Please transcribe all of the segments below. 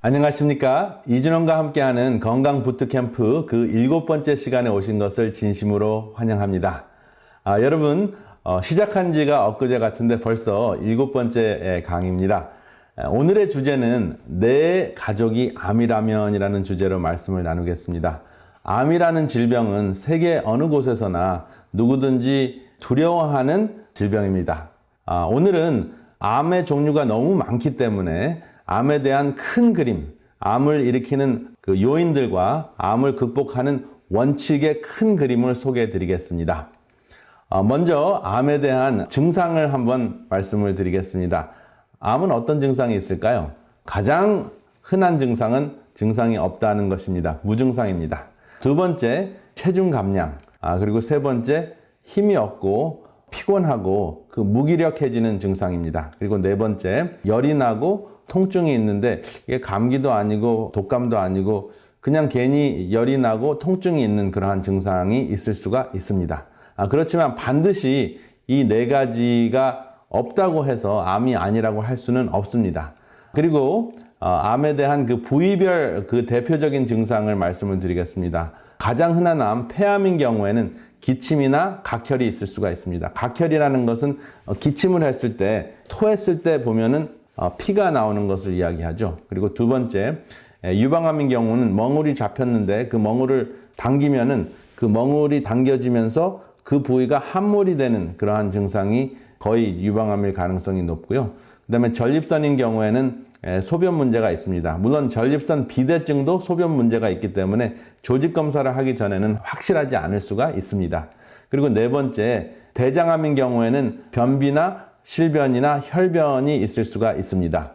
안녕하십니까. 이준원과 함께하는 건강 부트캠프 그 7번째 시간에 오신 것을 진심으로 환영합니다. 여러분 시작한 지가 엊그제 같은데 벌써 7번째 강의입니다. 오늘의 주제는 내 가족이 암이라면이라는 주제로 말씀을 나누겠습니다. 암이라는 질병은 세계 어느 곳에서나 누구든지 두려워하는 질병입니다. 오늘은 암의 종류가 너무 많기 때문에 암에 대한 큰 그림, 암을 일으키는 그 요인들과 암을 극복하는 원칙의 큰 그림을 소개해 드리겠습니다. 먼저 암에 대한 증상을 한번 말씀을 드리겠습니다. 암은 어떤 증상이 있을까요? 가장 흔한 증상은 증상이 없다는 것입니다. 무증상입니다. 두 번째, 체중 감량. 그리고 세 번째, 힘이 없고 피곤하고 무기력해지는 증상입니다. 그리고 네 번째, 열이 나고 통증이 있는데 이게 감기도 아니고 독감도 아니고 그냥 괜히 열이 나고 통증이 있는 그러한 증상이 있을 수가 있습니다. 그렇지만 반드시 이 네 가지가 없다고 해서 암이 아니라고 할 수는 없습니다. 그리고 암에 대한 부위별 대표적인 증상을 말씀을 드리겠습니다. 가장 흔한 암, 폐암인 경우에는 기침이나 각혈이 있을 수가 있습니다. 각혈이라는 것은 기침을 했을 때, 토했을 때 보면은 피가 나오는 것을 이야기하죠. 그리고 두 번째, 유방암인 경우는 멍울이 잡혔는데 그 멍울을 당기면은 그 멍울이 당겨지면서 그 부위가 함몰이 되는 그러한 증상이 거의 유방암일 가능성이 높고요. 그 다음에 전립선인 경우에는 소변 문제가 있습니다. 물론 전립선 비대증도 소변 문제가 있기 때문에 조직 검사를 하기 전에는 확실하지 않을 수가 있습니다. 그리고 네 번째, 대장암인 경우에는 변비나 실변이나 혈변이 있을 수가 있습니다.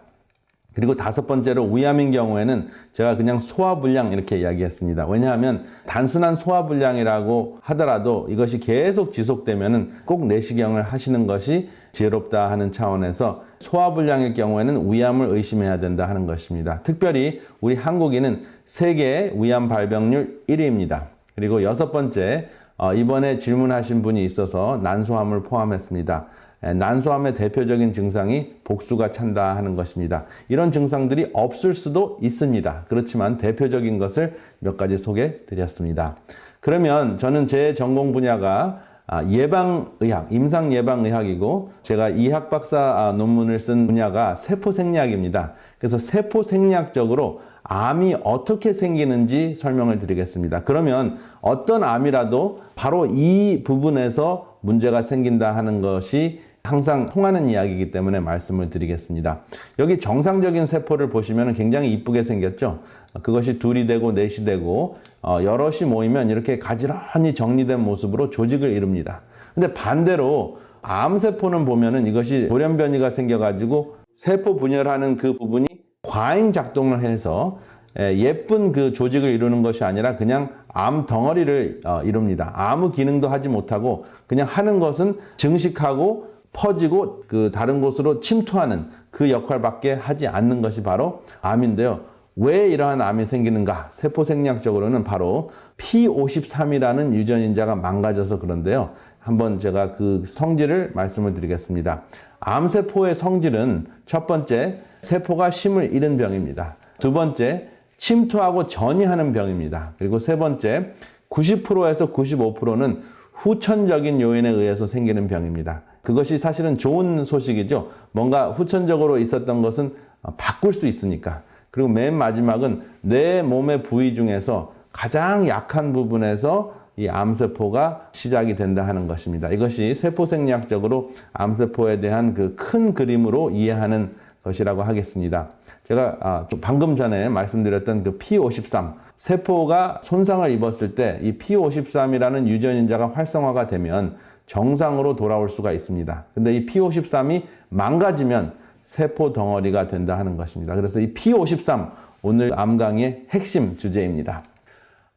그리고 다섯 번째로 위암인 경우에는 제가 그냥 소화불량 이렇게 이야기했습니다. 왜냐하면 단순한 소화불량이라고 하더라도 이것이 계속 지속되면은 꼭 내시경을 하시는 것이 지혜롭다 하는 차원에서 소화불량일 경우에는 위암을 의심해야 된다 하는 것입니다. 특별히 우리 한국인은 세계 위암 발병률 1위입니다. 그리고 여섯 번째, 이번에 질문하신 분이 있어서 난소암을 포함했습니다. 난소암의 대표적인 증상이 복수가 찬다 하는 것입니다. 이런 증상들이 없을 수도 있습니다. 그렇지만 대표적인 것을 몇 가지 소개해 드렸습니다. 그러면 저는 제 전공 분야가 예방의학, 임상예방의학이고 제가 이학 박사 논문을 쓴 분야가 세포생리학입니다. 그래서 세포생리학적으로 암이 어떻게 생기는지 설명을 드리겠습니다. 그러면 어떤 암이라도 바로 이 부분에서 문제가 생긴다 하는 것이 항상 통하는 이야기이기 때문에 말씀을 드리겠습니다. 여기 정상적인 세포를 보시면 굉장히 이쁘게 생겼죠. 그것이 둘이 되고 넷이 되고 여럿이 모이면 이렇게 가지런히 정리된 모습으로 조직을 이룹니다. 근데 반대로 암세포는 보면은 이것이 돌연변이가 생겨가지고 세포 분열하는 그 부분이 과잉 작동을 해서 예쁜 조직을 이루는 것이 아니라 그냥 암 덩어리를 이룹니다. 아무 기능도 하지 못하고 그냥 하는 것은 증식하고 퍼지고 다른 곳으로 침투하는 그 역할밖에 하지 않는 것이 바로 암인데요. 왜 이러한 암이 생기는가? 세포생리학적으로는 바로 P53이라는 유전인자가 망가져서 그런데요. 한번 제가 그 성질을 말씀을 드리겠습니다. 암세포의 성질은 첫 번째, 세포가 힘을 잃은 병입니다. 두 번째, 침투하고 전이하는 병입니다. 그리고 세 번째, 90%에서 95%는 후천적인 요인에 의해서 생기는 병입니다. 그것이 사실은 좋은 소식이죠. 뭔가 후천적으로 있었던 것은 바꿀 수 있으니까. 그리고 맨 마지막은 내 몸의 부위 중에서 가장 약한 부분에서 이 암세포가 시작이 된다 하는 것입니다. 이것이 세포생리학적으로 암세포에 대한 큰 그림으로 이해하는 것이라고 하겠습니다. 제가 방금 전에 말씀드렸던 P53, 세포가 손상을 입었을 때 이 P53이라는 유전인자가 활성화가 되면 정상으로 돌아올 수가 있습니다. 근데 이 P53이 망가지면 세포 덩어리가 된다 하는 것입니다. 그래서 이 P53, 오늘 암 강의의 핵심 주제입니다.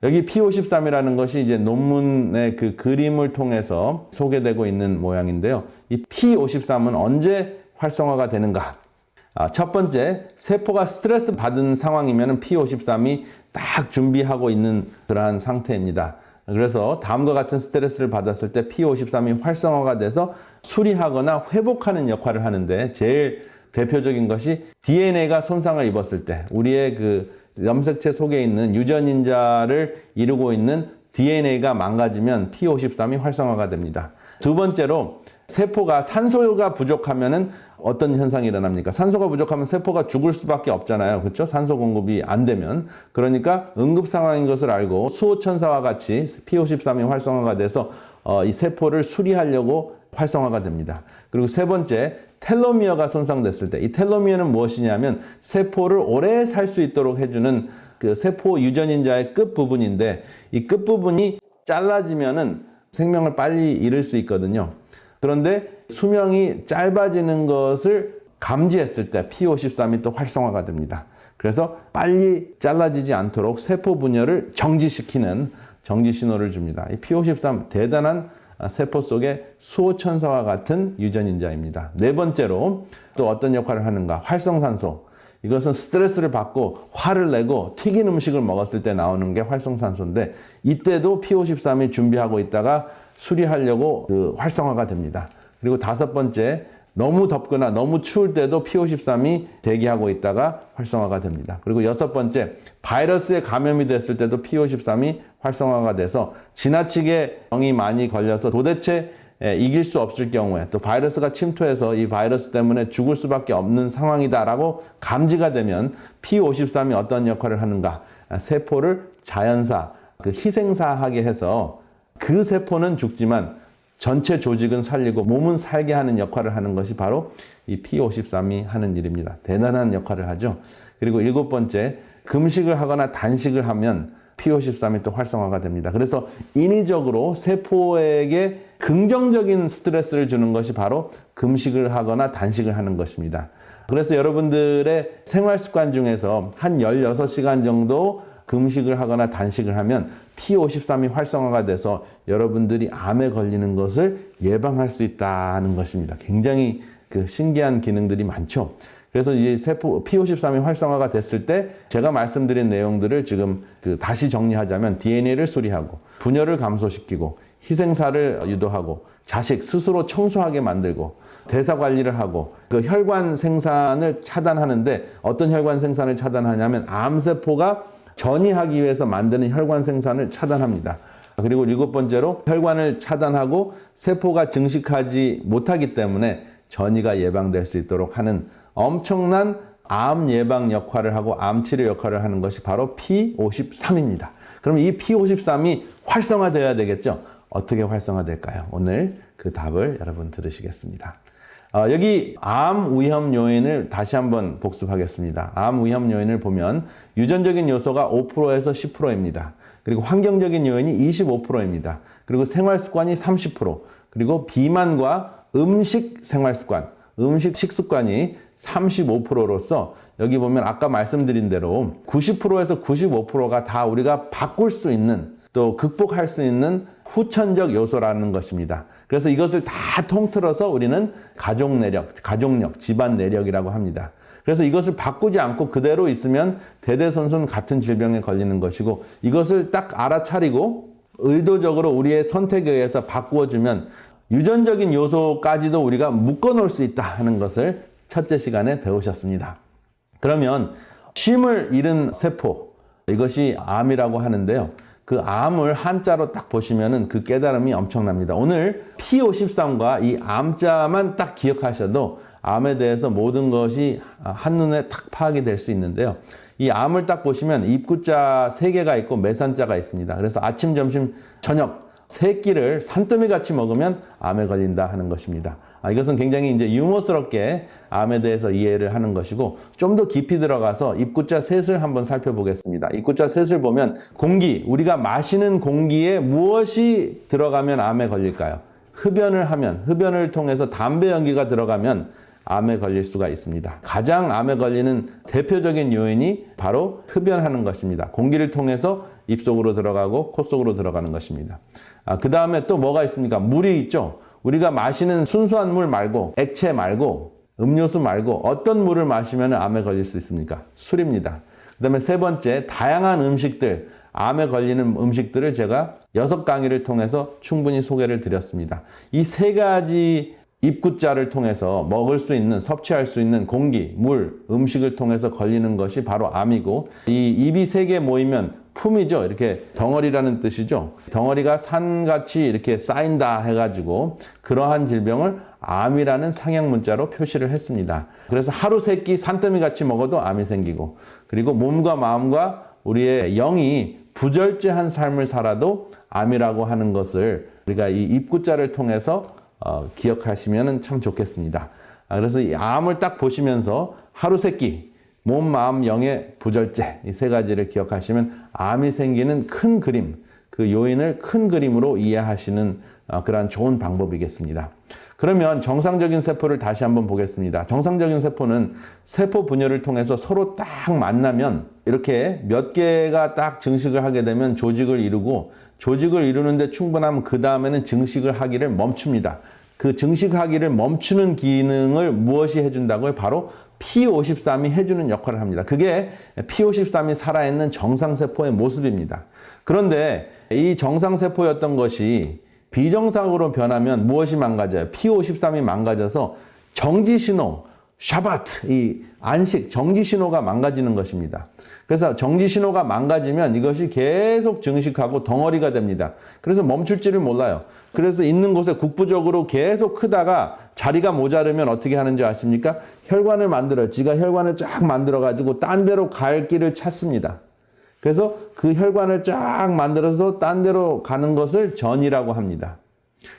여기 P53이라는 것이 이제 논문의 그림을 통해서 소개되고 있는 모양인데요. 이 P53은 언제 활성화가 되는가? 첫 번째, 세포가 스트레스 받은 상황이면 P53이 딱 준비하고 있는 그러한 상태입니다. 그래서 다음과 같은 스트레스를 받았을 때 P53이 활성화가 돼서 수리하거나 회복하는 역할을 하는데 제일 대표적인 것이 DNA가 손상을 입었을 때 우리의 그 염색체 속에 있는 유전인자를 이루고 있는 DNA가 망가지면 P53이 활성화가 됩니다. 두 번째로 세포가 산소가 부족하면은 어떤 현상이 일어납니까? 산소가 부족하면 세포가 죽을 수밖에 없잖아요. 그렇죠? 산소 공급이 안 되면. 그러니까 응급 상황인 것을 알고 수호천사와 같이 P53이 활성화가 돼서 이 세포를 수리하려고 활성화가 됩니다. 그리고 세 번째, 텔로미어가 손상됐을 때 이 텔로미어는 무엇이냐면 세포를 오래 살 수 있도록 해주는 그 세포 유전인자의 끝부분인데 이 끝부분이 잘라지면은 생명을 빨리 잃을 수 있거든요. 그런데 수명이 짧아지는 것을 감지했을 때 P53이 또 활성화가 됩니다. 그래서 빨리 잘라지지 않도록 세포 분열을 정지시키는 정지 신호를 줍니다. 이 P53 대단한 세포 속의 수호천사와 같은 유전인자입니다. 네 번째로 또 어떤 역할을 하는가? 활성산소. 이것은 스트레스를 받고 화를 내고 튀긴 음식을 먹었을 때 나오는 게 활성산소인데 이때도 P53이 준비하고 있다가 수리하려고 활성화가 됩니다. 그리고 다섯 번째, 너무 덥거나 너무 추울 때도 P53이 대기하고 있다가 활성화가 됩니다. 그리고 여섯 번째, 바이러스에 감염이 됐을 때도 P53이 활성화가 돼서 지나치게 병이 많이 걸려서 도대체 이길 수 없을 경우에 또 바이러스가 침투해서 이 바이러스 때문에 죽을 수밖에 없는 상황이다라고 감지가 되면 P53이 어떤 역할을 하는가? 세포를 자연사, 희생사하게 해서 그 세포는 죽지만 전체 조직은 살리고 몸은 살게 하는 역할을 하는 것이 바로 이 P53이 하는 일입니다. 대단한 역할을 하죠. 그리고 일곱 번째, 금식을 하거나 단식을 하면 P53이 또 활성화가 됩니다. 그래서 인위적으로 세포에게 긍정적인 스트레스를 주는 것이 바로 금식을 하거나 단식을 하는 것입니다. 그래서 여러분들의 생활 습관 중에서 한 16시간 정도 금식을 하거나 단식을 하면 P53이 활성화가 돼서 여러분들이 암에 걸리는 것을 예방할 수 있다는 것입니다. 굉장히 신기한 기능들이 많죠. 그래서 이 세포 P53이 활성화가 됐을 때 제가 말씀드린 내용들을 지금 다시 정리하자면 DNA를 수리하고 분열을 감소시키고 희생사를 유도하고 자식 스스로 청소하게 만들고 대사 관리를 하고 혈관 생산을 차단하는데 어떤 혈관 생산을 차단하냐면 암세포가 전이하기 위해서 만드는 혈관 생산을 차단합니다. 그리고 일곱 번째로 혈관을 차단하고 세포가 증식하지 못하기 때문에 전이가 예방될 수 있도록 하는 엄청난 암 예방 역할을 하고 암 치료 역할을 하는 것이 바로 P53입니다. 그럼 이 P53이 활성화되어야 되겠죠? 어떻게 활성화될까요? 오늘 그 답을 여러분 들으시겠습니다. 여기 암 위험 요인을 다시 한번 복습하겠습니다. 암 위험 요인을 보면 유전적인 요소가 5%에서 10%입니다. 그리고 환경적인 요인이 25%입니다. 그리고 생활 습관이 30%, 그리고 비만과 음식 생활 습관, 음식 식습관이 35%로서 여기 보면 아까 말씀드린 대로 90%에서 95%가 다 우리가 바꿀 수 있는 또 극복할 수 있는 후천적 요소라는 것입니다. 그래서 이것을 다 통틀어서 우리는 가족 내력, 집안 내력이라고 합니다. 그래서 이것을 바꾸지 않고 그대로 있으면 대대손손 같은 질병에 걸리는 것이고 이것을 딱 알아차리고 의도적으로 우리의 선택에 의해서 바꾸어주면 유전적인 요소까지도 우리가 묶어놓을 수 있다 하는 것을 첫째 시간에 배우셨습니다. 그러면 쉼을 잃은 세포, 이것이 암이라고 하는데요. 그 암을 한자로 딱 보시면은 그 깨달음이 엄청납니다. 오늘 P53과 이 암자만 딱 기억하셔도 암에 대해서 모든 것이 한눈에 딱 파악이 될 수 있는데요. 이 암을 딱 보시면 입구자 3개가 있고 매산자가 있습니다. 그래서 아침, 점심, 저녁 세 끼를 산더미 같이 먹으면 암에 걸린다 하는 것입니다. 이것은 굉장히 이제 유머스럽게 암에 대해서 이해를 하는 것이고 좀 더 깊이 들어가서 입구자 셋을 한번 살펴보겠습니다. 입구자 셋을 보면 공기, 우리가 마시는 공기에 무엇이 들어가면 암에 걸릴까요? 흡연을 하면, 흡연을 통해서 담배 연기가 들어가면 암에 걸릴 수가 있습니다. 가장 암에 걸리는 대표적인 요인이 바로 흡연하는 것입니다. 공기를 통해서 입속으로 들어가고 코 속으로 들어가는 것입니다. 그 다음에 또 뭐가 있습니까? 물이 있죠. 우리가 마시는 순수한 물 말고 액체 말고 음료수 말고 어떤 물을 마시면 암에 걸릴 수 있습니까? 술입니다. 그 다음에 세 번째, 다양한 음식들, 암에 걸리는 음식들을 제가 6강의를 통해서 충분히 소개를 드렸습니다. 이 3가지 입구자를 통해서 먹을 수 있는, 섭취할 수 있는 공기, 물, 음식을 통해서 걸리는 것이 바로 암이고, 이 입이 3개 모이면 품이죠. 이렇게 덩어리라는 뜻이죠. 덩어리가 산같이 이렇게 쌓인다 해가지고 그러한 질병을 암이라는 상형 문자로 표시를 했습니다. 그래서 하루 3끼 산더미 같이 먹어도 암이 생기고, 그리고 몸과 마음과 우리의 영이 부절제한 삶을 살아도 암이라고 하는 것을 우리가 이 입구자를 통해서 기억하시면 참 좋겠습니다. 그래서 이 암을 딱 보시면서 하루 3끼, 몸, 마음, 영의 부절제, 이 3가지를 기억하시면 암이 생기는 큰 그림, 그 요인을 큰 그림으로 이해하시는 그러한 좋은 방법이겠습니다. 그러면 정상적인 세포를 다시 한번 보겠습니다. 정상적인 세포는 세포 분열을 통해서 서로 딱 만나면 이렇게 몇 개가 딱 증식을 하게 되면 조직을 이루고, 조직을 이루는데 충분하면 그 다음에는 증식을 하기를 멈춥니다. 그 증식하기를 멈추는 기능을 무엇이 해준다고요? 바로 P53이 해주는 역할을 합니다. 그게 P53이 살아있는 정상세포의 모습입니다. 그런데 이 정상세포였던 것이 비정상으로 변하면 무엇이 망가져요? P53이 망가져서 정지신호, 샤바트, 이 안식, 정지신호가 망가지는 것입니다. 그래서 정지신호가 망가지면 이것이 계속 증식하고 덩어리가 됩니다. 그래서 멈출 줄을 몰라요. 그래서 있는 곳에 국부적으로 계속 크다가 자리가 모자르면 어떻게 하는지 아십니까? 혈관을 만들어요. 지가 혈관을 쫙 만들어가지고 딴 데로 갈 길을 찾습니다. 그래서 그 혈관을 쫙 만들어서 딴 데로 가는 것을 전이라고 합니다.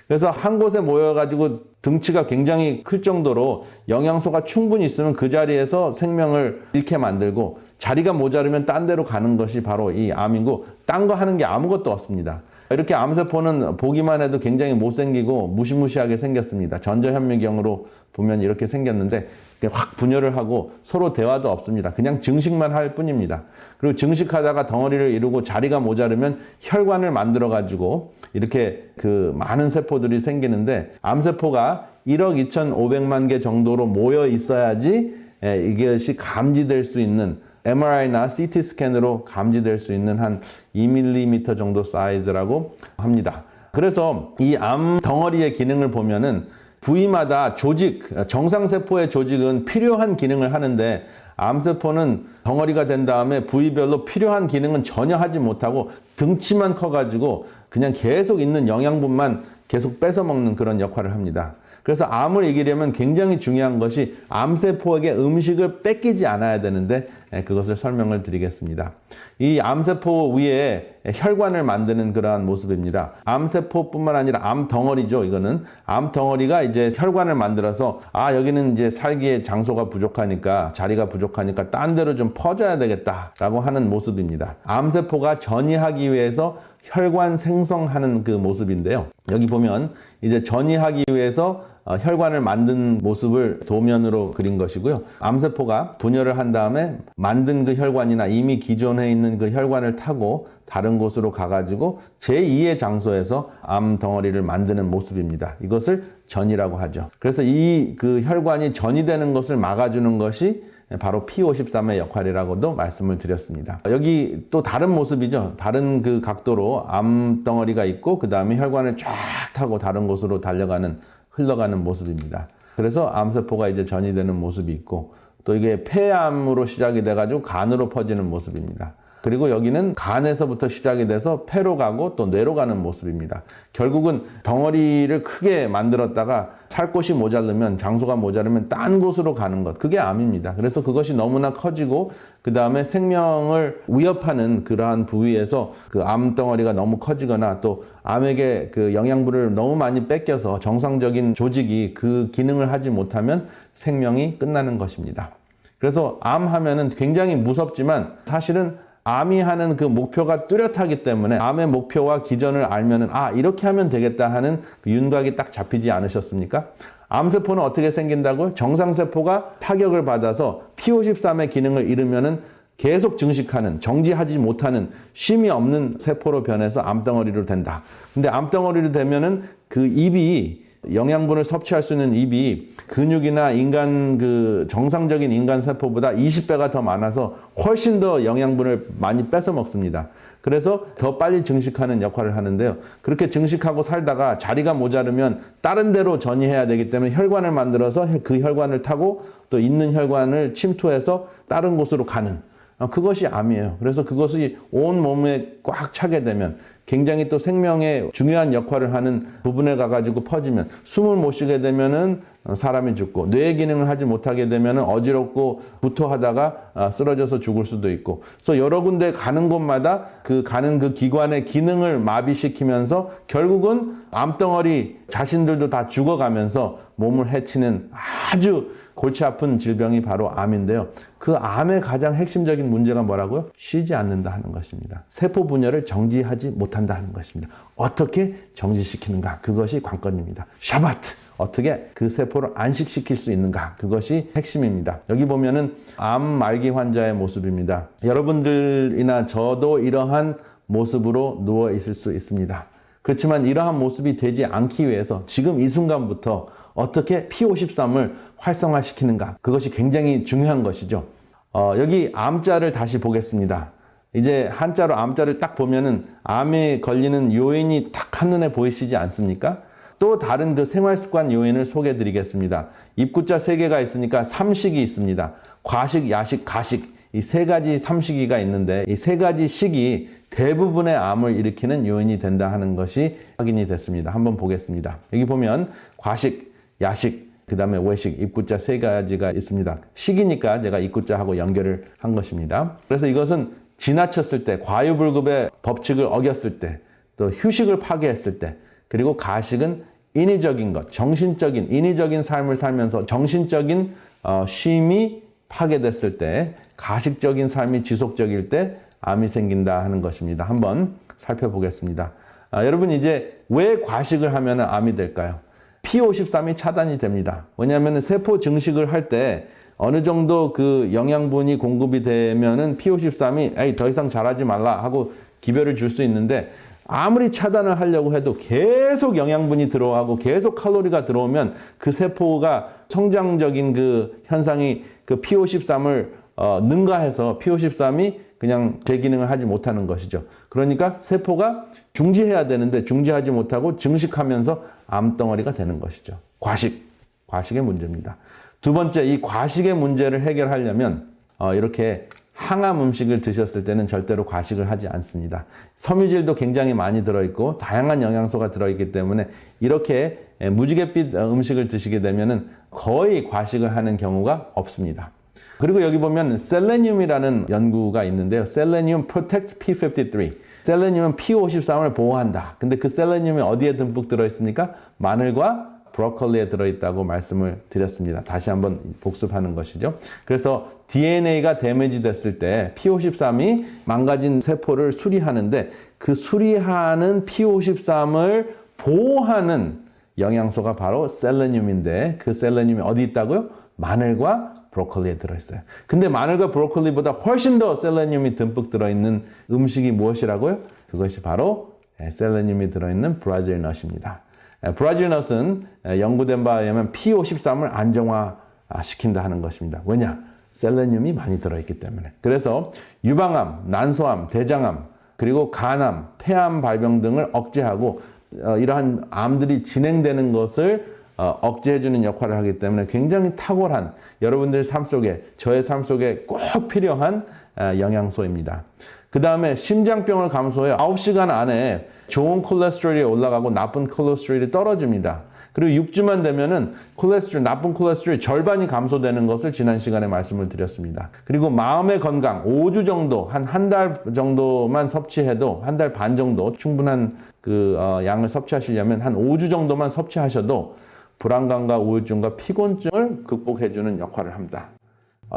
그래서 한 곳에 모여가지고 등치가 굉장히 클 정도로 영양소가 충분히 있으면 그 자리에서 생명을 잃게 만들고, 자리가 모자르면 딴 데로 가는 것이 바로 이 암이고, 딴 거 하는 게 아무것도 없습니다. 이렇게 암세포는 보기만 해도 굉장히 못생기고 무시무시하게 생겼습니다. 전자현미경으로 보면 이렇게 생겼는데 확 분열을 하고 서로 대화도 없습니다. 그냥 증식만 할 뿐입니다. 그리고 증식하다가 덩어리를 이루고 자리가 모자르면 혈관을 만들어 가지고 이렇게 그 많은 세포들이 생기는데, 암세포가 1억 2,500만 개 정도로 모여 있어야지 이것이 감지될 수 있는, MRI나 CT 스캔으로 감지될 수 있는 한 2mm 정도 사이즈라고 합니다. 그래서 이 암 덩어리의 기능을 보면은 부위마다 조직, 정상세포의 조직은 필요한 기능을 하는데, 암세포는 덩어리가 된 다음에 부위별로 필요한 기능은 전혀 하지 못하고 등치만 커가지고 그냥 계속 있는 영양분만 계속 뺏어 먹는 그런 역할을 합니다. 그래서 암을 이기려면 굉장히 중요한 것이 암세포에게 음식을 뺏기지 않아야 되는데, 그것을 설명을 드리겠습니다. 이 암세포 위에 혈관을 만드는 그러한 모습입니다. 암세포뿐만 아니라 암덩어리죠. 이거는 암덩어리가 이제 혈관을 만들어서, 여기는 이제 살기에 장소가 부족하니까, 자리가 부족하니까 딴 데로 좀 퍼져야 되겠다라고 하는 모습입니다. 암세포가 전이하기 위해서 혈관 생성하는 그 모습인데요. 여기 보면 이제 전이하기 위해서 혈관을 만든 모습을 도면으로 그린 것이고요. 암세포가 분열을 한 다음에 만든 그 혈관이나 이미 기존에 있는 그 혈관을 타고 다른 곳으로 가가지고 제2의 장소에서 암 덩어리를 만드는 모습입니다. 이것을 전이라고 하죠. 그래서 이 그 혈관이 전이 되는 것을 막아주는 것이 바로 P53의 역할이라고도 말씀을 드렸습니다. 여기 또 다른 모습이죠. 다른 그 각도로 암덩어리가 있고 그 다음에 혈관을 쫙 타고 다른 곳으로 흘러가는 모습입니다. 그래서 암세포가 이제 전이 되는 모습이 있고, 또 이게 폐암으로 시작이 돼가지고 간으로 퍼지는 모습입니다. 그리고 여기는 간에서부터 시작이 돼서 폐로 가고 또 뇌로 가는 모습입니다. 결국은 덩어리를 크게 만들었다가 살 곳이 모자르면, 장소가 모자르면 딴 곳으로 가는 것, 그게 암입니다. 그래서 그것이 너무나 커지고 그 다음에 생명을 위협하는 그러한 부위에서 그 암덩어리가 너무 커지거나 또 암에게 그 영양분을 너무 많이 뺏겨서 정상적인 조직이 그 기능을 하지 못하면 생명이 끝나는 것입니다. 그래서 암 하면은 굉장히 무섭지만 사실은 암이 하는 그 목표가 뚜렷하기 때문에 암의 목표와 기전을 알면은 이렇게 하면 되겠다 하는 그 윤곽이 딱 잡히지 않으셨습니까? 암세포는 어떻게 생긴다고요? 정상세포가 타격을 받아서 P53의 기능을 잃으면은 계속 증식하는, 정지하지 못하는, 쉼이 없는 세포로 변해서 암덩어리로 된다. 근데 암덩어리로 되면은 그 입이 영양분을 섭취할 수 있는 입이 근육이나 인간 정상적인 인간 세포보다 20배가 더 많아서 훨씬 더 영양분을 많이 뺏어 먹습니다. 그래서 더 빨리 증식하는 역할을 하는데요. 그렇게 증식하고 살다가 자리가 모자르면 다른 데로 전이해야 되기 때문에 혈관을 만들어서 그 혈관을 타고 또 있는 혈관을 침투해서 다른 곳으로 가는, 그것이 암이에요. 그래서 그것이 온 몸에 꽉 차게 되면 굉장히 또 생명에 중요한 역할을 하는 부분에 가가지고 퍼지면 숨을 못 쉬게 되면은 사람이 죽고, 뇌 기능을 하지 못하게 되면은 어지럽고 구토하다가 쓰러져서 죽을 수도 있고, 그래서 여러 군데 가는 곳마다 가는 그 기관의 기능을 마비시키면서 결국은 암덩어리 자신들도 다 죽어가면서 몸을 해치는 아주 골치 아픈 질병이 바로 암인데요. 그 암의 가장 핵심적인 문제가 뭐라고요? 쉬지 않는다 하는 것입니다. 세포 분열을 정지하지 못한다 하는 것입니다. 어떻게 정지시키는가? 그것이 관건입니다. 샤바트! 어떻게 그 세포를 안식시킬 수 있는가? 그것이 핵심입니다. 여기 보면은 암 말기 환자의 모습입니다. 여러분들이나 저도 이러한 모습으로 누워 있을 수 있습니다. 그렇지만 이러한 모습이 되지 않기 위해서 지금 이 순간부터 어떻게 P53을 활성화시키는가? 그것이 굉장히 중요한 것이죠. 여기 암자를 다시 보겠습니다. 이제 한자로 암자를 딱 보면은 암에 걸리는 요인이 딱 한눈에 보이시지 않습니까? 또 다른 그 생활습관 요인을 소개해 드리겠습니다. 입구자 3개가 있으니까 삼식이 있습니다. 과식, 야식, 가식. 이 3가지 삼식이가 있는데 이 3가지 식이 대부분의 암을 일으키는 요인이 된다 하는 것이 확인이 됐습니다. 한번 보겠습니다. 여기 보면 과식, 야식, 그 다음에 외식, 입구자 3가지가 있습니다. 식이니까 제가 입구자하고 연결을 한 것입니다. 그래서 이것은 지나쳤을 때, 과유불급의 법칙을 어겼을 때, 또 휴식을 파괴했을 때, 그리고 가식은 인위적인 것, 정신적인, 인위적인 삶을 살면서 정신적인 쉼이 파괴됐을 때, 가식적인 삶이 지속적일 때 암이 생긴다 하는 것입니다. 한번 살펴보겠습니다. 여러분 이제 왜 과식을 하면 암이 될까요? P53이 차단이 됩니다. 왜냐하면 세포 증식을 할 때 어느 정도 그 영양분이 공급이 되면은 P53이 에이 더 이상 자라지 말라 하고 기별을 줄 수 있는데, 아무리 차단을 하려고 해도 계속 영양분이 들어가고 계속 칼로리가 들어오면 그 세포가 성장적인 그 현상이 그 P53을 능가해서 P53이 그냥 제 기능을 하지 못하는 것이죠. 그러니까 세포가 중지해야 되는데 중지하지 못하고 증식하면서 암덩어리가 되는 것이죠. 과식의 문제입니다. 두 번째, 이 과식의 문제를 해결하려면 이렇게 항암 음식을 드셨을 때는 절대로 과식을 하지 않습니다. 섬유질도 굉장히 많이 들어있고 다양한 영양소가 들어있기 때문에 이렇게 무지갯빛 음식을 드시게 되면은 거의 과식을 하는 경우가 없습니다. 그리고 여기 보면 셀레늄이라는 연구가 있는데요. 셀레늄 protects P53. 셀레늄은 P53을 보호한다. 근데 그 셀레늄이 어디에 듬뿍 들어있습니까? 마늘과 브로콜리에 들어있다고 말씀을 드렸습니다. 다시 한번 복습하는 것이죠. 그래서 DNA가 데미지 됐을 때 P53이 망가진 세포를 수리하는데 그 수리하는 P53을 보호하는 영양소가 바로 셀레늄인데, 그 셀레늄이 어디 있다고요? 마늘과 브로콜리에 들어있어요. 근데 마늘과 브로콜리보다 훨씬 더 셀레늄이 듬뿍 들어있는 음식이 무엇이라고요? 그것이 바로 셀레늄이 들어있는 브라질넛입니다. 브라질넛은 연구된 바에 의하면 P53을 안정화시킨다 하는 것입니다. 왜냐? 셀레늄이 많이 들어있기 때문에. 그래서 유방암, 난소암, 대장암, 그리고 간암, 폐암 발병 등을 억제하고 이러한 암들이 진행되는 것을 억제해주는 역할을 하기 때문에 굉장히 탁월한, 여러분들 삶 속에, 저의 삶 속에 꼭 필요한 영양소입니다. 그 다음에 심장병을 감소해 9시간 안에 좋은 콜레스테롤이 올라가고 나쁜 콜레스테롤이 떨어집니다. 그리고 6주만 되면은 나쁜 콜레스테롤 절반이 감소되는 것을 지난 시간에 말씀을 드렸습니다. 그리고 마음의 건강, 5주 정도, 한 달 정도만 섭취해도, 한 달 반 정도 충분한 양을 섭취하시려면 한 5주 정도만 섭취하셔도 불안감과 우울증과 피곤증을 극복해주는 역할을 합니다.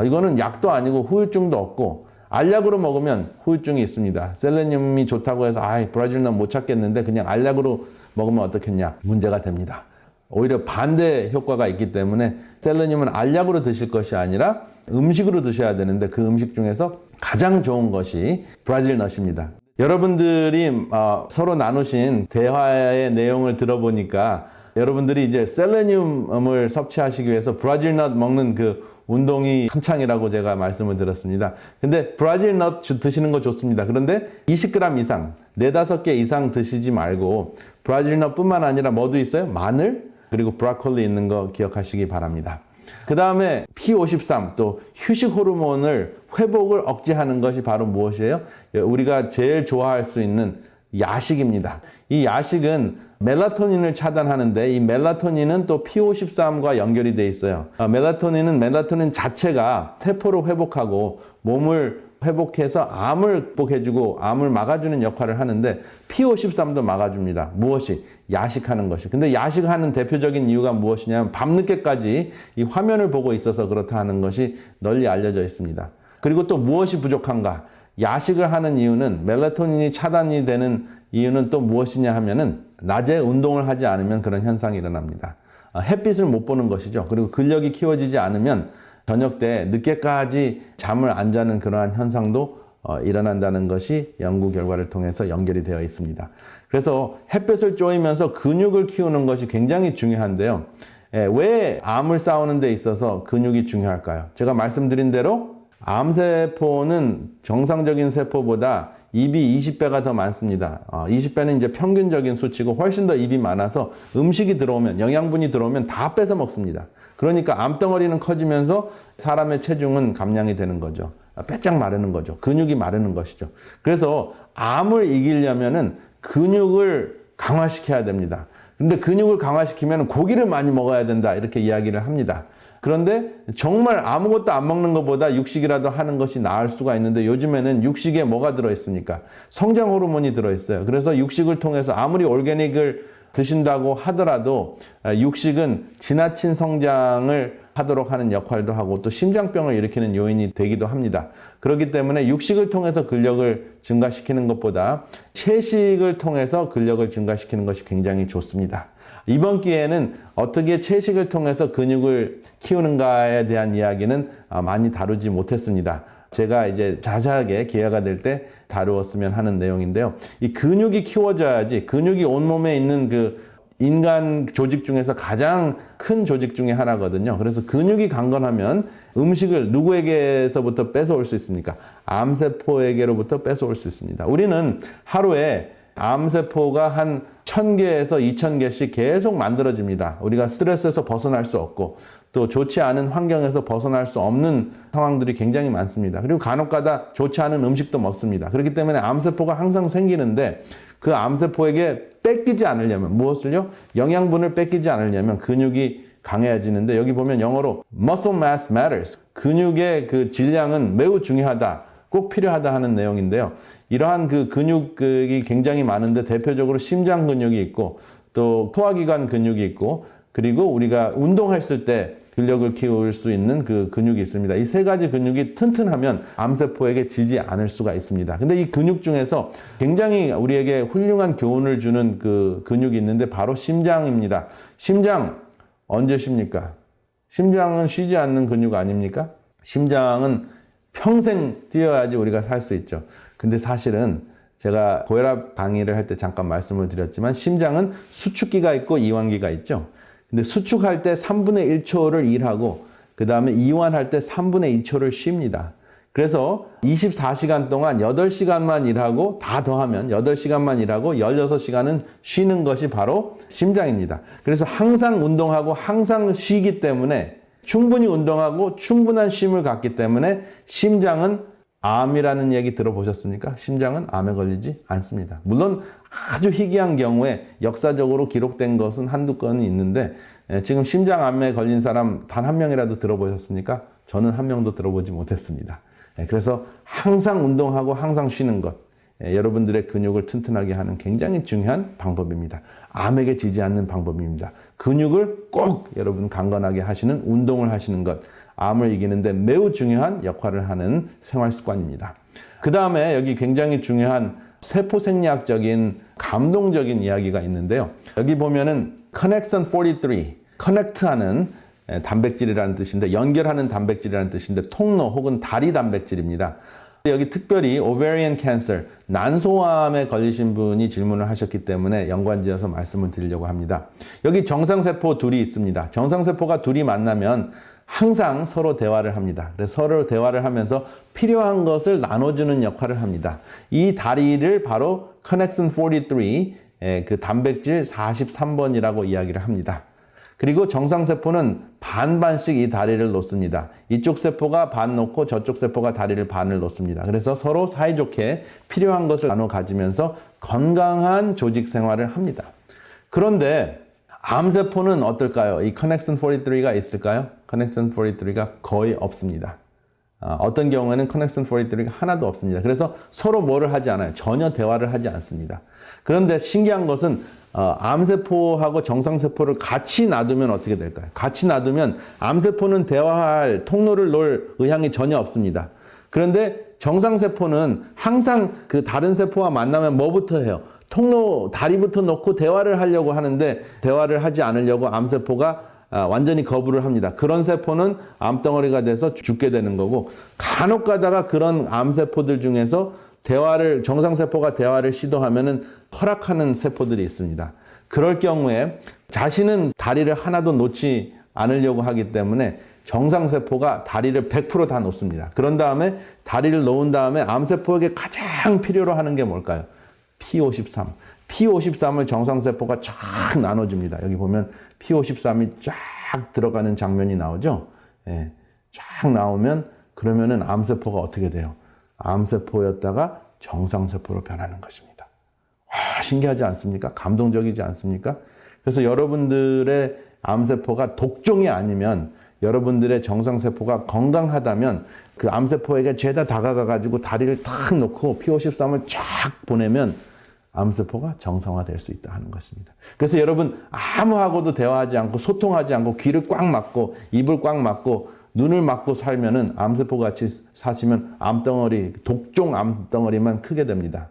이거는 약도 아니고 후유증도 없고, 알약으로 먹으면 후유증이 있습니다. 셀레늄이 좋다고 해서 브라질넛 못 찾겠는데 그냥 알약으로 먹으면 어떻겠냐? 문제가 됩니다. 오히려 반대 효과가 있기 때문에 셀레늄은 알약으로 드실 것이 아니라 음식으로 드셔야 되는데, 그 음식 중에서 가장 좋은 것이 브라질넛입니다. 여러분들이 서로 나누신 대화의 내용을 들어보니까 여러분들이 이제 셀레늄을 섭취하시기 위해서 브라질 넛 먹는 그 운동이 한창이라고 제가 말씀을 드렸습니다. 근데 브라질 넛 드시는 거 좋습니다. 그런데 20g 이상, 4-5개 이상 드시지 말고 브라질 넛뿐만 아니라 뭐도 있어요? 마늘, 그리고 브로콜리 있는 거 기억하시기 바랍니다. 그 다음에 P53, 또 휴식 호르몬을 회복을 억제하는 것이 바로 무엇이에요? 우리가 제일 좋아할 수 있는 야식입니다. 이 야식은 멜라토닌을 차단하는데 이 멜라토닌은 또 P53과 연결이 돼 있어요. 멜라토닌 자체가 세포를 회복하고 몸을 회복해서 암을 극복해주고 암을 막아주는 역할을 하는데 P53도 막아줍니다. 무엇이? 야식하는 것이. 근데 야식하는 대표적인 이유가 무엇이냐면 밤늦게까지 이 화면을 보고 있어서 그렇다 하는 것이 널리 알려져 있습니다. 그리고 또 무엇이 부족한가? 야식을 하는 이유는 멜라토닌이 차단이 되는 이유는 또 무엇이냐 하면은 낮에 운동을 하지 않으면 그런 현상이 일어납니다. 햇빛을 못 보는 것이죠. 그리고 근력이 키워지지 않으면 저녁 때 늦게까지 잠을 안 자는 그러한 현상도 일어난다는 것이 연구 결과를 통해서 연결이 되어 있습니다. 그래서 햇볕을 쬐면서 근육을 키우는 것이 굉장히 중요한데요. 왜 암을 싸우는 데 있어서 근육이 중요할까요? 제가 말씀드린 대로 암세포는 정상적인 세포보다 입이 20배가 더 많습니다. 20배는 이제 평균적인 수치고 훨씬 더 입이 많아서 음식이 들어오면, 영양분이 들어오면 다 뺏어 먹습니다. 그러니까 암덩어리는 커지면서 사람의 체중은 감량이 되는 거죠. 빼짝 마르는 거죠. 근육이 마르는 것이죠. 그래서 암을 이기려면은 근육을 강화시켜야 됩니다. 근데 근육을 강화시키면 고기를 많이 먹어야 된다. 이렇게 이야기를 합니다. 그런데 정말 아무것도 안 먹는 것보다 육식이라도 하는 것이 나을 수가 있는데 요즘에는 육식에 뭐가 들어있습니까? 성장 호르몬이 들어있어요. 그래서 육식을 통해서 아무리 올게닉을 드신다고 하더라도 육식은 지나친 성장을 하도록 하는 역할도 하고 또 심장병을 일으키는 요인이 되기도 합니다. 그렇기 때문에 육식을 통해서 근력을 증가시키는 것보다 채식을 통해서 근력을 증가시키는 것이 굉장히 좋습니다. 이번 기회에는 어떻게 채식을 통해서 근육을 키우는가에 대한 이야기는 많이 다루지 못했습니다. 제가 이제 자세하게 기회가 될 때 다루었으면 하는 내용인데요. 이 근육이 키워져야지, 근육이 온몸에 있는 그 인간 조직 중에서 가장 큰 조직 중에 하나거든요. 그래서 근육이 강건하면 음식을 누구에게서부터 뺏어올 수 있습니까? 암세포에게로부터 뺏어올 수 있습니다. 우리는 하루에 암세포가 한 1000개에서 2000개씩 계속 만들어집니다. 우리가 스트레스에서 벗어날 수 없고 또 좋지 않은 환경에서 벗어날 수 없는 상황들이 굉장히 많습니다. 그리고 간혹가다 좋지 않은 음식도 먹습니다. 그렇기 때문에 암세포가 항상 생기는데 그 암세포에게 뺏기지 않으려면 무엇을요? 영양분을 뺏기지 않으려면 근육이 강해지는데 여기 보면 영어로 muscle mass matters. 근육의 그 질량은 매우 중요하다. 꼭 필요하다 하는 내용인데요. 이러한 그 근육이 굉장히 많은데 대표적으로 심장 근육이 있고 또 소화기관 근육이 있고 그리고 우리가 운동했을 때 근력을 키울 수 있는 그 근육이 있습니다. 이 세 가지 근육이 튼튼하면 암세포에게 지지 않을 수가 있습니다. 근데 이 근육 중에서 굉장히 우리에게 훌륭한 교훈을 주는 그 근육이 있는데 바로 심장입니다. 심장 언제 쉽니까? 심장은 쉬지 않는 근육 아닙니까? 심장은 평생 뛰어야지 우리가 살 수 있죠. 근데 사실은 제가 고혈압 강의를 할 때 잠깐 말씀을 드렸지만 심장은 수축기가 있고 이완기가 있죠. 근데 수축할 때 3분의 1초를 일하고 그 다음에 이완할 때 3분의 2초를 쉽니다. 그래서 24시간 동안 8시간만 일하고 다 더하면 8시간만 일하고 16시간은 쉬는 것이 바로 심장입니다. 그래서 항상 운동하고 항상 쉬기 때문에 충분히 운동하고 충분한 쉼을 갖기 때문에 심장은 암이라는 얘기 들어보셨습니까? 심장은 암에 걸리지 않습니다. 물론 아주 희귀한 경우에 역사적으로 기록된 것은 한두 건이 있는데 지금 심장암에 걸린 사람 단 한 명이라도 들어보셨습니까? 저는 한 명도 들어보지 못했습니다. 그래서 항상 운동하고 항상 쉬는 것, 여러분들의 근육을 튼튼하게 하는 굉장히 중요한 방법입니다. 암에게 지지 않는 방법입니다. 근육을 꼭 여러분 강건하게 하시는 운동을 하시는 것, 암을 이기는데 매우 중요한 역할을 하는 생활 습관입니다. 그 다음에 여기 굉장히 중요한 세포 생리학적인 감동적인 이야기가 있는데요. 여기 보면은 Connexin 43, 커넥트하는 단백질이라는 뜻인데 연결하는 단백질이라는 뜻인데 통로 혹은 다리 단백질입니다. 여기 특별히 ovarian cancer, 난소암에 걸리신 분이 질문을 하셨기 때문에 연관지어서 말씀을 드리려고 합니다. 여기 정상세포 둘이 있습니다. 정상세포가 둘이 만나면 항상 서로 대화를 합니다. 그래서 서로 대화를 하면서 필요한 것을 나눠주는 역할을 합니다. 이 다리를 바로 connexin 43, 그 단백질 43번이라고 이야기를 합니다. 그리고 정상세포는 반반씩 이 다리를 놓습니다. 이쪽 세포가 반 놓고 저쪽 세포가 다리를 반을 놓습니다. 그래서 서로 사이좋게 필요한 것을 나눠 가지면서 건강한 조직 생활을 합니다. 그런데 암세포는 어떨까요? 이 connexin 43가 있을까요? connexin 43가 거의 없습니다. 어떤 경우에는 connexin 43가 하나도 없습니다. 그래서 서로 뭐를 하지 않아요. 전혀 대화를 하지 않습니다. 그런데 신기한 것은 암세포하고 정상세포를 같이 놔두면 어떻게 될까요? 같이 놔두면 암세포는 대화할 통로를 놓을 의향이 전혀 없습니다. 그런데 정상세포는 항상 그 다른 세포와 만나면 뭐부터 해요? 통로, 다리부터 놓고 대화를 하려고 하는데 대화를 하지 않으려고 암세포가 완전히 거부를 합니다. 그런 세포는 암덩어리가 돼서 죽게 되는 거고, 간혹 가다가 그런 암세포들 중에서 정상세포가 대화를 시도하면은 허락하는 세포들이 있습니다. 그럴 경우에 자신은 다리를 하나도 놓지 않으려고 하기 때문에 정상세포가 다리를 100% 다 놓습니다. 그런 다음에 다리를 놓은 다음에 암세포에게 가장 필요로 하는 게 뭘까요? P53. P53을 정상세포가 쫙 나눠줍니다. 여기 보면 P53이 쫙 들어가는 장면이 나오죠? 예, 쫙 나오면 그러면은 암세포가 어떻게 돼요? 암세포였다가 정상세포로 변하는 것입니다. 와, 신기하지 않습니까? 감동적이지 않습니까? 그래서 여러분들의 암세포가 독종이 아니면, 여러분들의 정상세포가 건강하다면 그 암세포에게 죄다 다가가가지고 다리를 탁 놓고 P53을 쫙 보내면 암세포가 정상화될 수 있다 하는 것입니다. 그래서 여러분 아무하고도 대화하지 않고 소통하지 않고 귀를 꽉 막고 입을 꽉 막고 눈을 막고 살면은 암세포 같이 사시면 암덩어리, 독종 암덩어리만 크게 됩니다.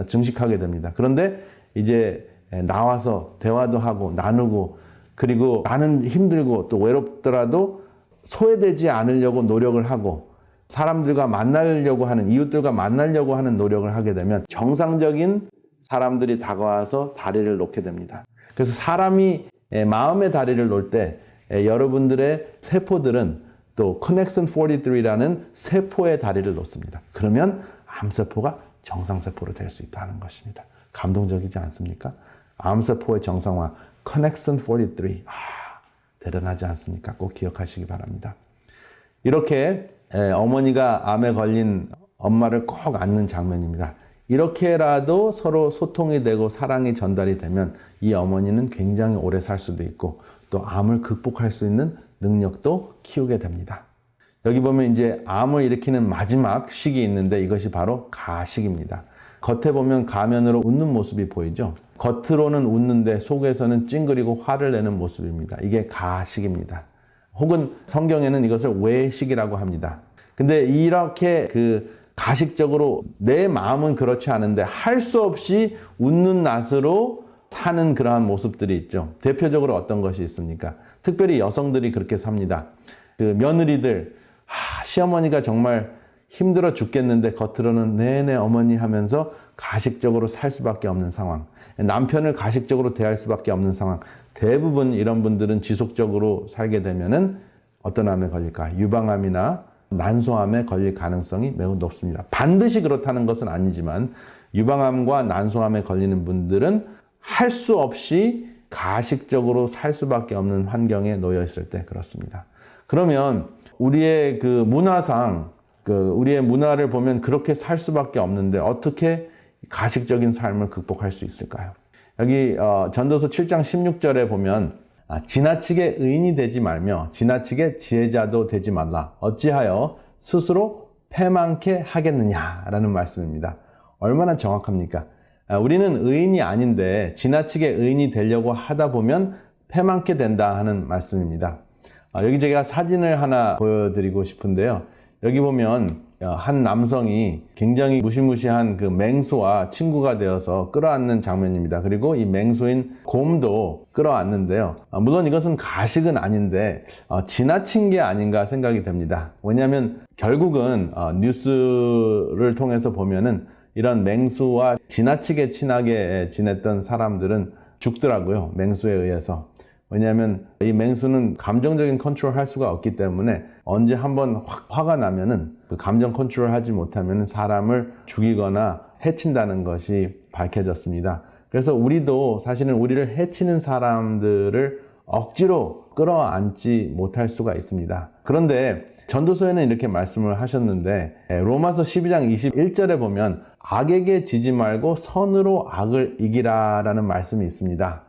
증식하게 됩니다. 그런데 이제 나와서 대화도 하고 나누고, 그리고 나는 힘들고 또 외롭더라도 소외되지 않으려고 노력을 하고 사람들과 만나려고 하는, 이웃들과 만나려고 하는 노력을 하게 되면 정상적인 사람들이 다가와서 다리를 놓게 됩니다. 그래서 사람이 마음의 다리를 놓을 때 여러분들의 세포들은 또 connexin 43라는 세포의 다리를 놓습니다. 그러면 암세포가 정상세포로 될 수 있다는 것입니다. 감동적이지 않습니까? 암세포의 정상화, connexin 43. 대단하지 않습니까? 꼭 기억하시기 바랍니다. 이렇게 어머니가 암에 걸린 엄마를 꼭 안는 장면입니다. 이렇게라도 서로 소통이 되고 사랑이 전달이 되면 이 어머니는 굉장히 오래 살 수도 있고 또 암을 극복할 수 있는 능력도 키우게 됩니다. 여기 보면 이제 암을 일으키는 마지막 식이 있는데 이것이 바로 가식입니다. 겉에 보면 가면으로 웃는 모습이 보이죠? 겉으로는 웃는데 속에서는 찡그리고 화를 내는 모습입니다. 이게 가식입니다. 혹은 성경에는 이것을 외식이라고 합니다. 근데 이렇게 가식적으로 내 마음은 그렇지 않은데 할 수 없이 웃는 낯으로 사는 그러한 모습들이 있죠. 대표적으로 어떤 것이 있습니까? 특별히 여성들이 그렇게 삽니다. 며느리들, 시어머니가 정말 힘들어 죽겠는데 겉으로는 네네 어머니 하면서 가식적으로 살 수밖에 없는 상황. 남편을 가식적으로 대할 수밖에 없는 상황. 대부분 이런 분들은 지속적으로 살게 되면은 어떤 암에 걸릴까? 유방암이나 난소암에 걸릴 가능성이 매우 높습니다. 반드시 그렇다는 것은 아니지만 유방암과 난소암에 걸리는 분들은 할 수 없이 가식적으로 살 수밖에 없는 환경에 놓여 있을 때 그렇습니다. 그러면 우리의 문화상 우리의 문화를 보면 그렇게 살 수밖에 없는데 어떻게 가식적인 삶을 극복할 수 있을까요? 여기 전도서 7장 16절에 보면 지나치게 의인이 되지 말며 지나치게 지혜자도 되지 말라. 어찌하여 스스로 패망케 하겠느냐라는 말씀입니다. 얼마나 정확합니까? 우리는 의인이 아닌데 지나치게 의인이 되려고 하다 보면 패망케 된다 하는 말씀입니다. 여기 제가 사진을 하나 보여드리고 싶은데요. 여기 보면 한 남성이 굉장히 무시무시한 그 맹수와 친구가 되어서 끌어안는 장면입니다. 그리고 이 맹수인 곰도 끌어안는데요. 물론 이것은 가식은 아닌데 지나친 게 아닌가 생각이 됩니다. 왜냐하면 결국은 뉴스를 통해서 보면은 이런 맹수와 지나치게 친하게 지냈던 사람들은 죽더라고요. 맹수에 의해서. 왜냐하면 이 맹수는 감정적인 컨트롤 할 수가 없기 때문에 언제 한번 화가 나면은 그 감정 컨트롤 하지 못하면 사람을 죽이거나 해친다는 것이 밝혀졌습니다. 그래서 우리도 사실은 우리를 해치는 사람들을 억지로 끌어안지 못할 수가 있습니다. 그런데 전도서에는 이렇게 말씀을 하셨는데 로마서 12장 21절에 보면 악에게 지지 말고 선으로 악을 이기라 라는 말씀이 있습니다.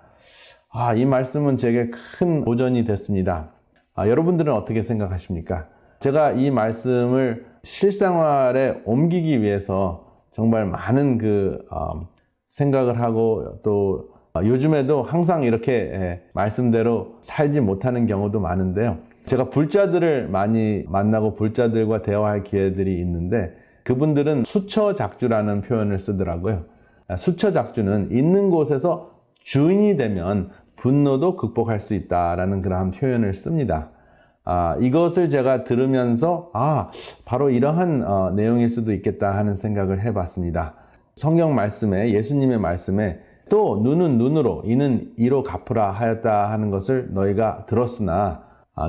이 말씀은 제게 큰 도전이 됐습니다. 여러분들은 어떻게 생각하십니까? 제가 이 말씀을 실생활에 옮기기 위해서 정말 많은 생각을 하고 또 요즘에도 항상 이렇게 말씀대로 살지 못하는 경우도 많은데요. 제가 불자들을 많이 만나고 불자들과 대화할 기회들이 있는데 그분들은 수처작주라는 표현을 쓰더라고요. 수처작주는 있는 곳에서 주인이 되면 분노도 극복할 수 있다라는 그러한 표현을 씁니다. 이것을 제가 들으면서 바로 이러한 내용일 수도 있겠다 하는 생각을 해봤습니다. 성경 말씀에 예수님의 말씀에 또 눈은 눈으로 이는 이로 갚으라 하였다 하는 것을 너희가 들었으나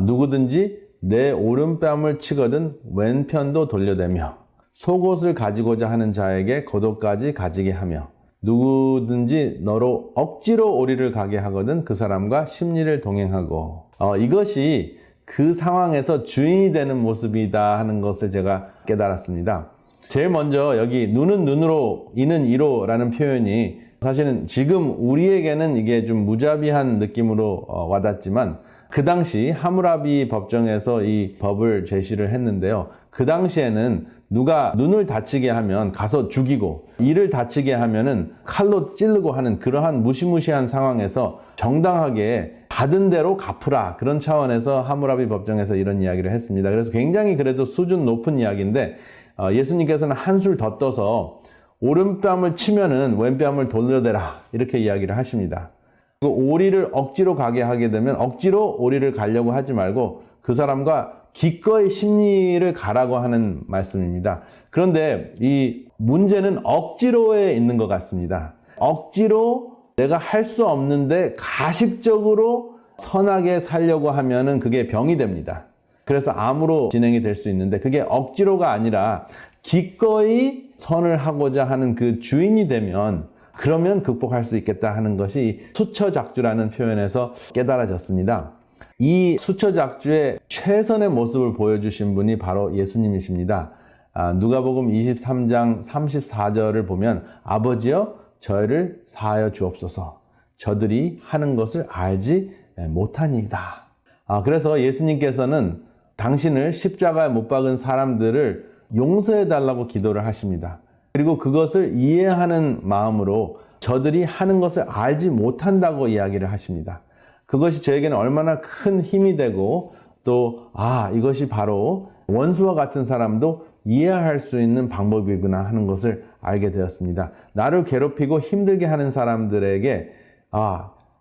누구든지 내 오른뺨을 치거든 왼편도 돌려대며 속옷을 가지고자 하는 자에게 겉옷까지 가지게 하며 누구든지 너로 억지로 오리를 가게 하거든 그 사람과 심리를 동행하고 이것이 그 상황에서 주인이 되는 모습이다 하는 것을 제가 깨달았습니다. 제일 먼저 여기 눈은 눈으로 이는 이로 라는 표현이 사실은 지금 우리에게는 이게 좀 무자비한 느낌으로 와닿지만 그 당시 하무라비 법정에서 이 법을 제시를 했는데요. 그 당시에는 누가 눈을 다치게 하면 가서 죽이고 이를 다치게 하면은 칼로 찌르고 하는 그러한 무시무시한 상황에서 정당하게 받은 대로 갚으라 그런 차원에서 하무라비 법정에서 이런 이야기를 했습니다. 그래서 굉장히 그래도 수준 높은 이야기인데 예수님께서는 한술 더 떠서 오른뺨을 치면은 왼뺨을 돌려대라 이렇게 이야기를 하십니다. 그 오리를 억지로 가게 하게 되면 억지로 오리를 가려고 하지 말고 그 사람과 기꺼이 심리를 가라고 하는 말씀입니다. 그런데 이 문제는 억지로에 있는 것 같습니다. 억지로 내가 할 수 없는데 가식적으로 선하게 살려고 하면은 그게 병이 됩니다. 그래서 암으로 진행이 될 수 있는데 그게 억지로가 아니라 기꺼이 선을 하고자 하는 그 주인이 되면 그러면 극복할 수 있겠다 하는 것이 수처작주라는 표현에서 깨달아졌습니다. 이 수처작주의 최선의 모습을 보여주신 분이 바로 예수님이십니다. 누가복음 23장 34절을 보면 아버지여 저희를 사하여 주옵소서 저들이 하는 것을 알지 못하니이다. 그래서 예수님께서는 당신을 십자가에 못 박은 사람들을 용서해 달라고 기도를 하십니다. 그리고 그것을 이해하는 마음으로 저들이 하는 것을 알지 못한다고 이야기를 하십니다. 그것이 저에게는 얼마나 큰 힘이 되고 또 이것이 바로 원수와 같은 사람도 이해할 수 있는 방법이구나 하는 것을 알게 되었습니다. 나를 괴롭히고 힘들게 하는 사람들에게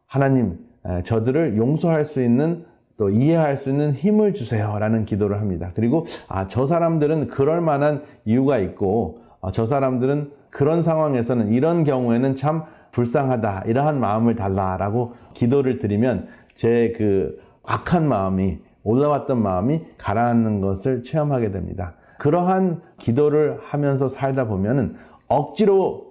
하나님 저들을 용서할 수 있는 또 이해할 수 있는 힘을 주세요 라는 기도를 합니다. 그리고 저 사람들은 그럴 만한 이유가 있고 저 사람들은 그런 상황에서는 이런 경우에는 참 불쌍하다 이러한 마음을 달라라고 기도를 드리면 제 그 악한 마음이 올라왔던 마음이 가라앉는 것을 체험하게 됩니다. 그러한 기도를 하면서 살다 보면은 억지로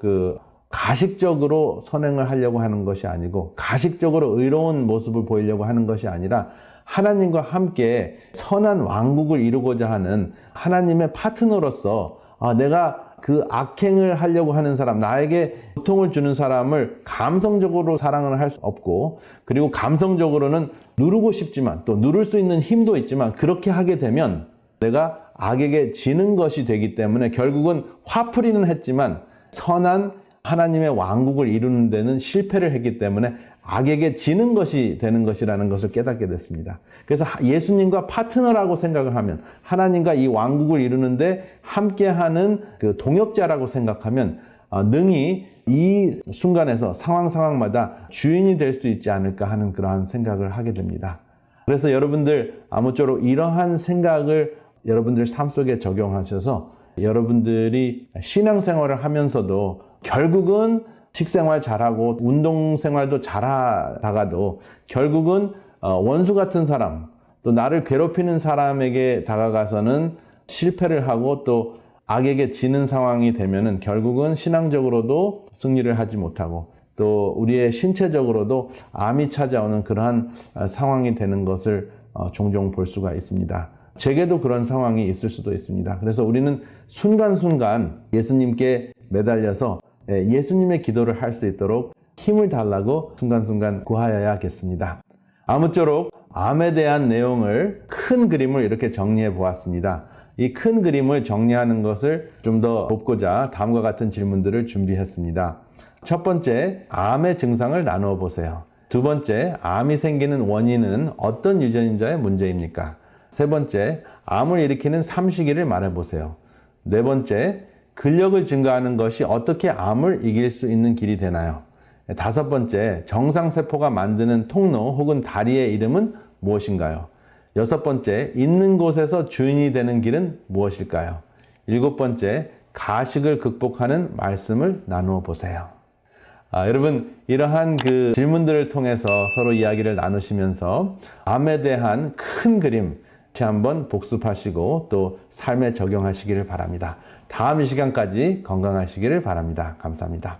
가식적으로 선행을 하려고 하는 것이 아니고 가식적으로 의로운 모습을 보이려고 하는 것이 아니라 하나님과 함께 선한 왕국을 이루고자 하는 하나님의 파트너로서 내가 그 악행을 하려고 하는 사람, 나에게 고통을 주는 사람을 감성적으로 사랑을 할 수 없고 그리고 감성적으로는 누르고 싶지만 또 누를 수 있는 힘도 있지만 그렇게 하게 되면 내가 악에게 지는 것이 되기 때문에 결국은 화풀이는 했지만 선한 하나님의 왕국을 이루는 데는 실패를 했기 때문에 악에게 지는 것이 되는 것이라는 것을 깨닫게 됐습니다. 그래서 예수님과 파트너라고 생각을 하면, 하나님과 이 왕국을 이루는데 함께하는 그 동역자라고 생각하면 능히 이 순간에서 상황마다 주인이 될 수 있지 않을까 하는 그러한 생각을 하게 됩니다. 그래서 여러분들 아무쪼록 이러한 생각을 여러분들 삶 속에 적용하셔서 여러분들이 신앙생활을 하면서도 결국은 식생활 잘하고 운동생활도 잘하다가도 결국은 원수 같은 사람, 또 나를 괴롭히는 사람에게 다가가서는 실패를 하고 또 악에게 지는 상황이 되면은 결국은 신앙적으로도 승리를 하지 못하고 또 우리의 신체적으로도 암이 찾아오는 그러한 상황이 되는 것을 종종 볼 수가 있습니다. 제게도 그런 상황이 있을 수도 있습니다. 그래서 우리는 순간순간 예수님께 매달려서 예수님의 기도를 할 수 있도록 힘을 달라고 순간순간 구하여야겠습니다. 아무쪼록 암에 대한 내용을 큰 그림을 이렇게 정리해 보았습니다. 이 큰 그림을 정리하는 것을 좀 더 돕고자 다음과 같은 질문들을 준비했습니다. 첫 번째, 암의 증상을 나누어 보세요. 두 번째, 암이 생기는 원인은 어떤 유전자의 문제입니까? 세 번째, 암을 일으키는 삼시기를 말해 보세요. 네 번째, 근력을 증가하는 것이 어떻게 암을 이길 수 있는 길이 되나요? 다섯 번째, 정상세포가 만드는 통로 혹은 다리의 이름은 무엇인가요? 여섯 번째, 있는 곳에서 주인이 되는 길은 무엇일까요? 일곱 번째, 가식을 극복하는 말씀을 나누어 보세요. 여러분, 이러한 그 질문들을 통해서 서로 이야기를 나누시면서 암에 대한 큰 그림 다시 한번 복습하시고 또 삶에 적용하시기를 바랍니다. 다음 이 시간까지 건강하시기를 바랍니다. 감사합니다.